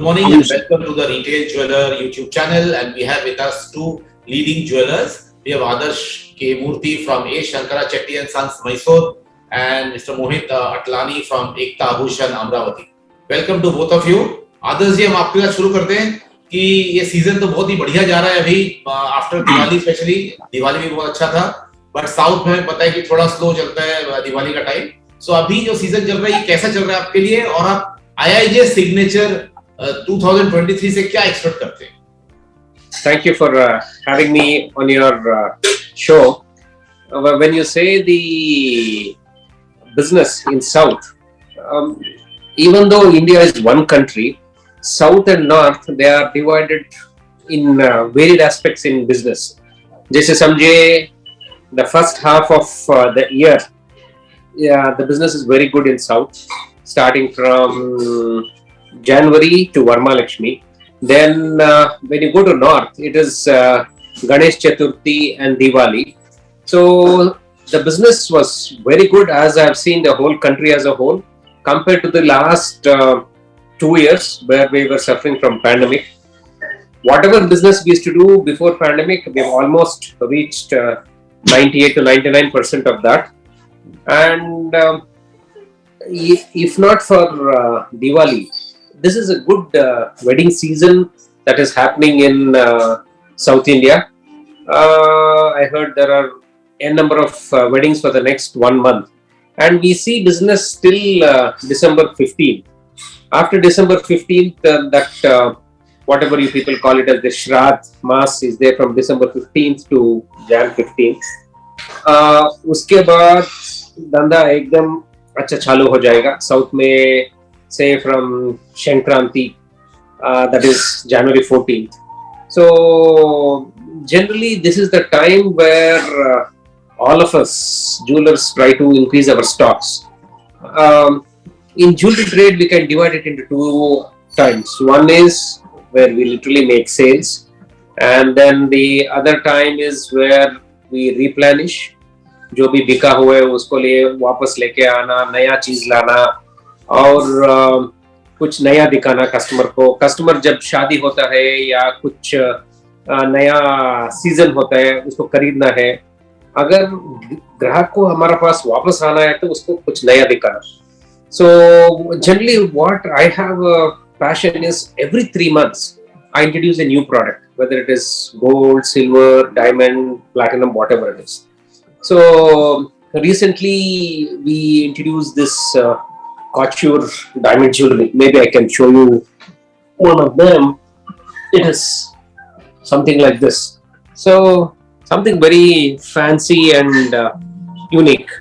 Good morning and welcome to the Retail Jeweler YouTube channel, and we have with us two leading jewelers. We have Adarsh K Murthy from A.Shankara Chetty Sons, Mysore, and Mr. Mohit Atlani from Ekta Abhushan, Amravati. Welcome to both of you. आदर्श जी, हम आपके साथ शुरू करते हैं कि ये season तो बहुत ही बढ़िया जा रहा है अभी आफ्टर दिवाली, स्पेशली दिवाली भी बहुत अच्छा था, बट साउथ में पता है कि थोड़ा स्लो चलता है दिवाली का टाइम. सो अभी जो सीजन चल रहा है ये कैसा चल रहा है आपके लिए, और आप IIJS सिग्नेचर 2023 से क्या एक्सपेक्ट करते हैं? Thank you for having me on your show. When you say the business in South, even though India is one country, South and North, they are divided in varied aspects in business. जैसे समझे the first half of the year, the business is very good in South, starting from January to Varma Lakshmi. Then when you go to North, it is Ganesh Chaturthi and Diwali. So the business was very good, as I have seen the whole country as a whole, compared to the last 2 years where we were suffering from pandemic. Whatever business we used to do before pandemic, we have almost reached 98 to 99% of that. And if not for Diwali, this is a good wedding season that is happening in South India. I heard there are a number of weddings for the next 1 month, and we see business till December 15th. After December 15th, that whatever you people call it as the Shraddh Mass is there from December 15th to Jan 15th. उसके बाद धंधा एकदम अच्छा चालू हो जाएगा south में, say from Shankranti, that is January 14th. So generally this is the time where all of us jewelers try to increase our stocks. In jewelry trade, we can divide it into two times. One is where we literally make sales, and then the other time is where we replenish. जो भी बिका हुआ है उसको ले वापस लेके आना, नया चीज लाना और कुछ नया दिखाना कस्टमर को. कस्टमर जब शादी होता है या कुछ नया सीजन होता है उसको खरीदना है, अगर ग्राहक को हमारे पास वापस आना है तो उसको कुछ नया दिखाना. So generally what I have a passion is every 3 months I introduce a new product, whether it is gold, silver, diamond, platinum, whatever it is. So recently we introduced this couture diamond jewelry. Maybe I can show you one of them. It is something like this. So something very fancy and unique.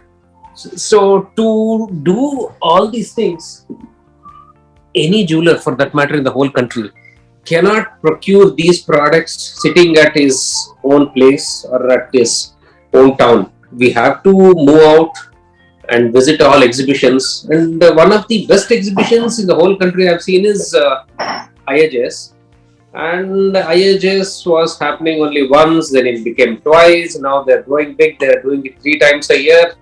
So to do all these things, any jeweler for that matter in the whole country cannot procure these products sitting at his own place or at his own town. We have to move out and visit all exhibitions, and one of the best exhibitions in the whole country I've seen is IIJS. And IIJS was happening only once, then it became twice. Now they're growing big, they're doing it 3 times a year.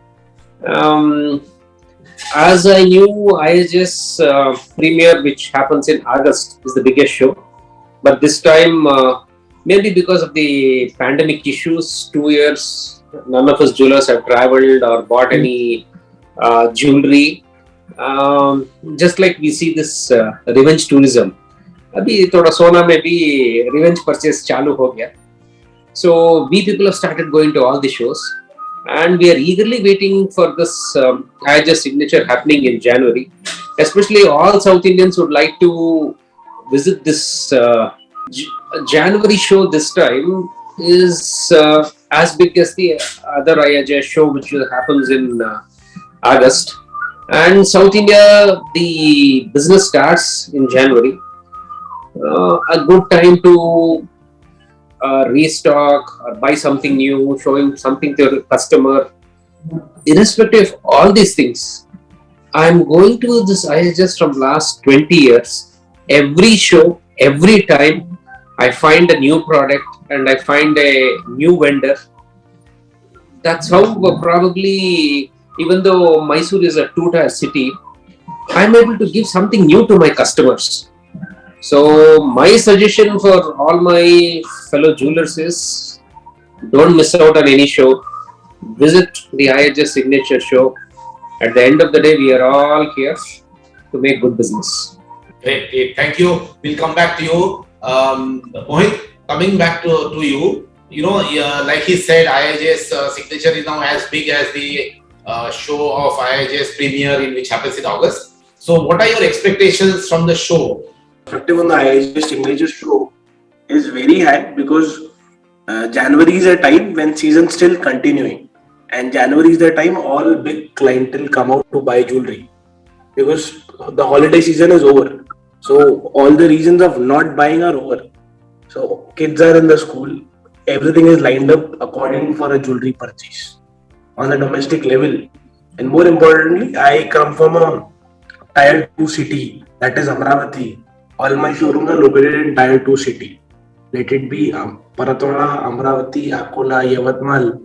As I knew, IIJS premiere, which happens in August, is the biggest show, but this time maybe because of the pandemic issues, 2 years none of us jewelers have traveled or bought any jewelry. Just like we see this revenge tourism, अभी थोड़ा सोना में भी revenge purchase चालू हो गया. So we people have started going to all the shows, and we are eagerly waiting for this IIJS Signature happening in January. Especially all South Indians would like to visit this January show. This time is as big as the other IIJS show, which happens in August. And South India, the business starts in January. A good time to restock or buy something new, showing something to the customer. Irrespective of all these things, I'm going to this IIJS from last 20 years. Every show, every time, I find a new product and I find a new vendor. That's how probably, even though Mysore is a 2-tier city, I'm able to give something new to my customers. So my suggestion for all my fellow jewelers is don't miss out on any show. Visit the IIJS Signature show. At the end of the day, we are all here to make good business. Great, great. Thank you. We'll come back to you. Mohit, coming back to you, like he said, IIJS Signature is now as big as the show of IIJS Premier, which happens in August. So, what are your expectations from the show? Perspective on the IIJS Signature show is very high because January is a time when season still continuing, and January is the time all big clientele come out to buy jewelry because the holiday season is over. So all the reasons of not buying are over. So kids are in the school, everything is lined up according for a jewelry purchase on a domestic level. And more importantly, I come from a tier 2 city, that is Amravati. All my showrooms are located in tier 2 city. Let it be Paratola, Amravati, Akola, Yavatmal.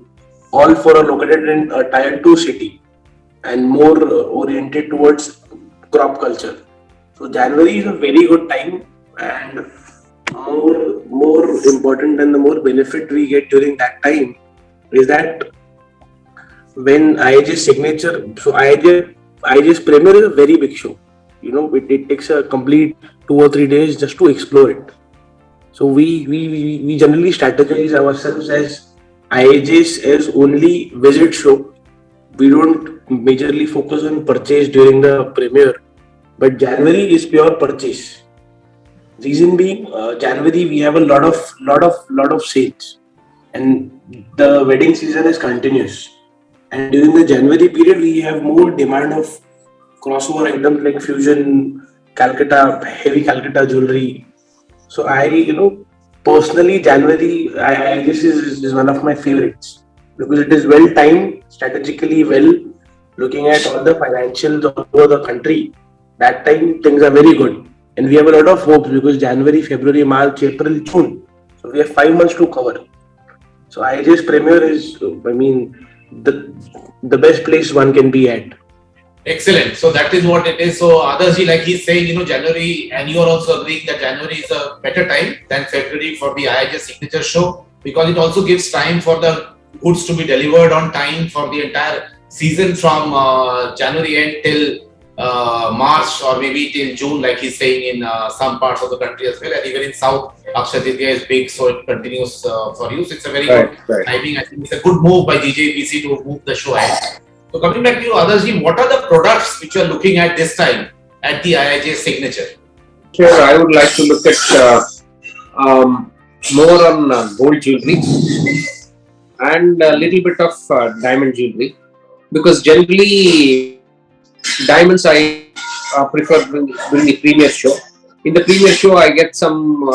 All four are located in a tier 2 city and more oriented towards crop culture. So January is a very good time, and more important and the more benefit we get during that time is that when IIJS Signature, so IIJS Premier is a very big show. It takes a complete 2 or 3 days just to explore it. So we generally strategize ourselves as IIJS as only visit show. We don't majorly focus on purchase during the premiere, but January is pure purchase. Reason being, January we have a lot of sales, and the wedding season is continuous. And during the January period, we have more demand of crossover items like fusion, Calcutta, heavy Calcutta jewelry. So personally, January, this is one of my favorites because it is well timed, strategically well, looking at all the financials all over the country. That time things are very good, and we have a lot of hopes because January, February, March, April, June. So we have 5 months to cover. So IIJS Premier is, the best place one can be at. Excellent. So that is what it is. So Adarsh, like he's saying, January, and you are also agreeing that January is a better time than February for the IIJS Signature show because it also gives time for the goods to be delivered on time for the entire season from January end till March or maybe till June, like he's saying in some parts of the country as well. And even in South, Akshaya Tritiya is big, so it continues for you. So it's a very good timing. I think it's a good move by GJEPC to move the show ahead. So coming back to you, Adarsh, what are the products which you are looking at this time at the IIJS Signature? Sure, I would like to look at more on gold jewelry and a little bit of diamond jewelry because generally diamonds I prefer during the premier show. In the premier show, I get some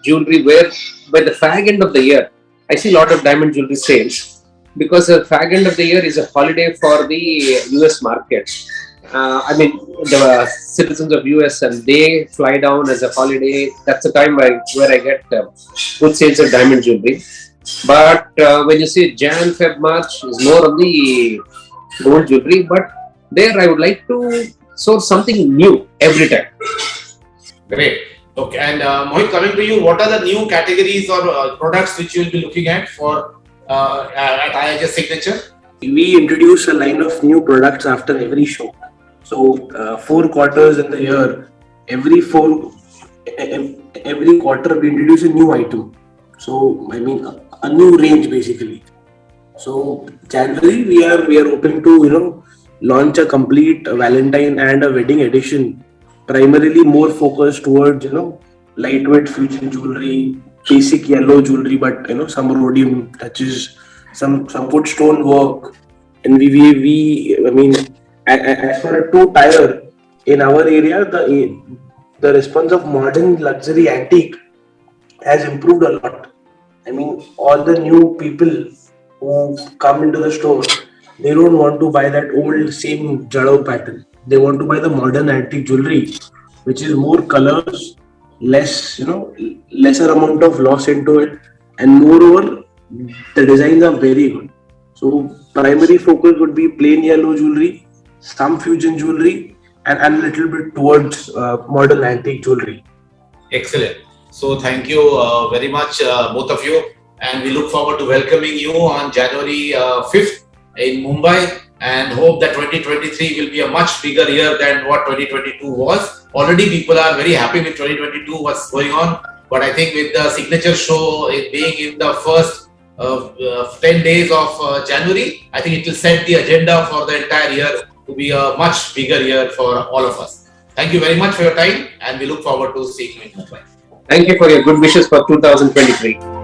jewelry where by the fag end of the year, I see a lot of diamond jewelry sales. Because the fag end of the year is a holiday for the US market. The citizens of US and they fly down as a holiday. That's the time where I get good sales of diamond jewelry. But when you say Jan, Feb, March is more on the gold jewelry. But there I would like to source something new every time. Great. Okay. And Mohit, coming to you, what are the new categories or products which you will be looking at for at IIJS Signature? We introduce a line of new products after every show. So 4 quarters in the year, every quarter we introduce a new item. So a new range basically. So January we are hoping to launch a complete Valentine and a wedding edition, primarily more focused towards lightweight fusion jewelry, basic yellow jewelry, but some rhodium touches, some wood stone work, and as for a 2 tier in our area, the response of modern luxury antique has improved a lot. All the new people who come into the store, they don't want to buy that old same jadao pattern. They want to buy the modern antique jewelry, which is more colors, lesser amount of loss into it, and moreover, the designs are very good. So primary focus would be plain yellow jewelry, some fusion jewelry, and a little bit towards modern antique jewelry. Excellent. So thank you very much, both of you, and we look forward to welcoming you on January 5th in Mumbai, and hope that 2023 will be a much bigger year than what 2022 was. Already people are very happy with 2022, what's going on, but I think with the signature show it being in the first 10 days of January, I think it will set the agenda for the entire year to be a much bigger year for all of us. Thank you very much for your time, and we look forward to seeing you in Mumbai. Thank you for your good wishes for 2023.